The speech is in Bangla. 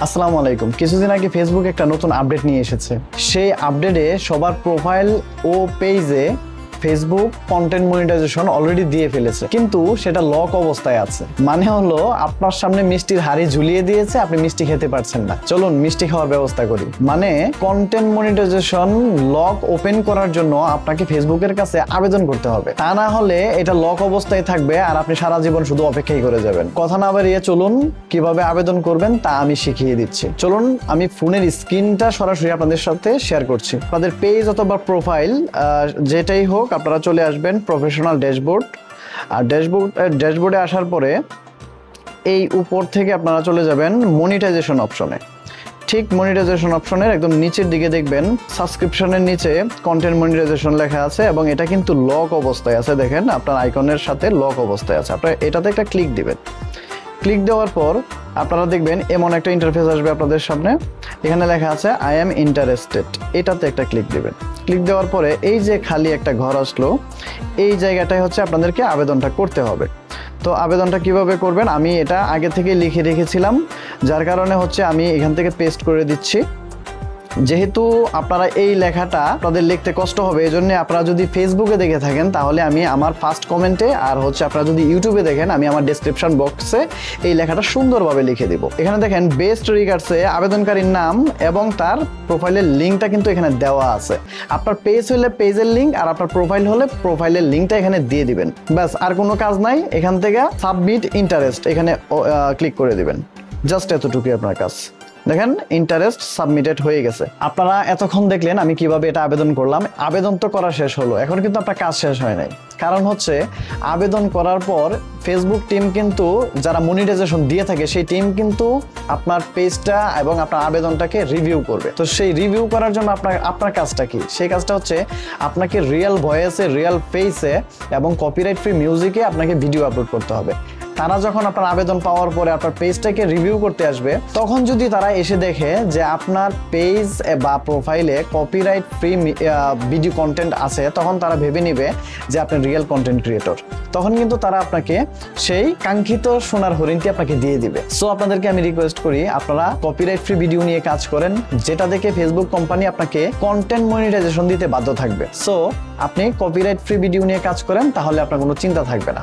আসসালামু আলাইকুম। কিছুদিন আগে ফেসবুক একটা নতুন আপডেট নিয়ে এসেছে। সেই আপডেটে সবার প্রোফাইল ও পেজে ফেসবুক কন্টেন্ট মনিটাইজেশন অলরেডি দিয়ে ফেলেছে, কিন্তু সেটা লক অবস্থায় আছে। মানে হলো আপনার সামনে মিষ্টির হাড়ি ঝুলিয়ে দিয়েছে, আপনি মিষ্টি খেতে পারছেন না। চলুন মিষ্টি খাওয়ার ব্যবস্থা করি। মানে কন্টেন্ট মনিটাইজেশন লক ওপেন করার জন্য আপনাকে ফেসবুকের কাছে আবেদন করতে হবে, তা না হলে এটা লক অবস্থায় থাকবে আর আপনি সারা জীবন শুধু অপেক্ষাই করে যাবেন। কথা না বাড়িয়ে চলুন কিভাবে আবেদন করবেন তা আমি শিখিয়ে দিচ্ছি। চলুন আমি ফোনের স্ক্রিনটা সরাসরি আপনাদের সাথে শেয়ার করছি। আপনাদের পেজ অথবা প্রোফাইল যেটাই হোক, আপনারা চলে আসবেন প্রফেশনাল ড্যাশবোর্ড। আর ড্যাশবোর্ডে আসার পরে এই উপর থেকে আপনারা চলে যাবেন মনিটাইজেশন অপশনে। ঠিক মনিটাইজেশন অপশনের একদম নিচের দিকে দেখবেন সাবস্ক্রিপশনের নিচে কন্টেন্ট মনিটাইজেশন লেখা আছে এবং এটা কিন্তু লক অবস্থায় আছে। দেখেন আপনার আইকনের সাথে লক অবস্থায় আছে। আপনারা এটাতে একটা ক্লিক দিবেন। ক্লিক দেওয়ার পর আপনারা দেখবেন এমন একটা ইন্টারফেস আসবে আপনাদের সামনে। এখানে লেখা আছে আই এম ইন্টারেস্টেড, এটাতে একটা ক্লিক দিবেন। ক্লিক দেওয়ার পরে এই যে খালি একটা ঘর আসলো, এই জায়গাটায় হচ্ছে আপনাদেরকে আবেদনটা করতে হবে। তো আবেদনটা কিভাবে করবেন আমি এটা আগে থেকে লিখে রেখেছিলাম, যার কারণে হচ্ছে আমি এখান থেকে পেস্ট করে দিচ্ছি। যেহেতু আপনারা এই লেখাটা আপনাদের লিখতে কষ্ট হবে, এই জন্য আপনারা যদি ফেসবুকে দেখে থাকেন তাহলে আমি আমার ফার্স্ট কমেন্টে, আর হচ্ছে আপনারা যদি ইউটিউবে দেখেন আমি আমার ডেসক্রিপশন বক্সে এই লেখাটা সুন্দরভাবে লিখে দিব। এখানে দেখেন বেস্ট রিগার্ডসে আবেদনকারীর নাম এবং তার প্রোফাইলের লিঙ্কটা কিন্তু এখানে দেওয়া আছে। আপনার পেজ হলে পেজের লিঙ্ক আর আপনার প্রোফাইল হলে প্রোফাইলের লিঙ্কটা এখানে দিয়ে দিবেন। ব্যাস, আর কোনো কাজ নাই। এখান থেকে সাবমিট ইন্টারেস্ট এখানে ক্লিক করে দিবেন। জাস্ট এতটুকুই আপনার কাজ। দেখেন ইন্টারেস্ট সাবমিটেড হয়ে গেছে। আপনারা এতক্ষণ দেখলেন আমি কিভাবে এটা আবেদন করলাম। আবেদন তো করা শেষ হলো, এখন কিন্তু আপনার কাজ শেষ হয় নাই। কারণ হচ্ছে আবেদন করার পর ফেসবুক টিম কিন্তু যারা মনিটাইজেশন দিয়ে থাকে সেই টিম কিন্তু আপনার পেজটা এবং আপনার আবেদনটাকে রিভিউ করবে। তো সেই রিভিউ করার জন্য আপনার কাজটা কি? সেই কাজটা হচ্ছে আপনাকে রিয়েল ভয়েসে, রিয়েল ফেসে এবং কপিরাইট ফ্রি মিউজিকে আপনাকে ভিডিও আপলোড করতে হবে। তারা যখন আপনার আবেদন পাওয়ার পরে আপনার পেজটাকে রিভিউ করতে আসবে, তখন যদি তারা এসে দেখে যে আপনার পেজ বা প্রোফাইলে কপিরাইট ফ্রি ভিডিও কন্টেন্ট আছে, তখন তারা ভেবে নেবে যে আপনি রিয়েল কন্টেন্ট ক্রিয়েটর। তখন কিন্তু তারা আপনাকে সেই কাঙ্ক্ষিত সোনার হরিণটি আপনাকে দিয়ে দিবে। সো আপনাদেরকে আমি রিকোয়েস্ট করি আপনারা কপিরাইট ফ্রি ভিডিও নিয়ে কাজ করেন, যেটা দেখে ফেসবুক কোম্পানি আপনাকে কন্টেন্ট মনিটাইজেশন দিতে বাধ্য থাকবে। সো আপনি কপিরাইট ফ্রি ভিডিও নিয়ে কাজ করেন, তাহলে আপনার কোনো চিন্তা থাকবে না।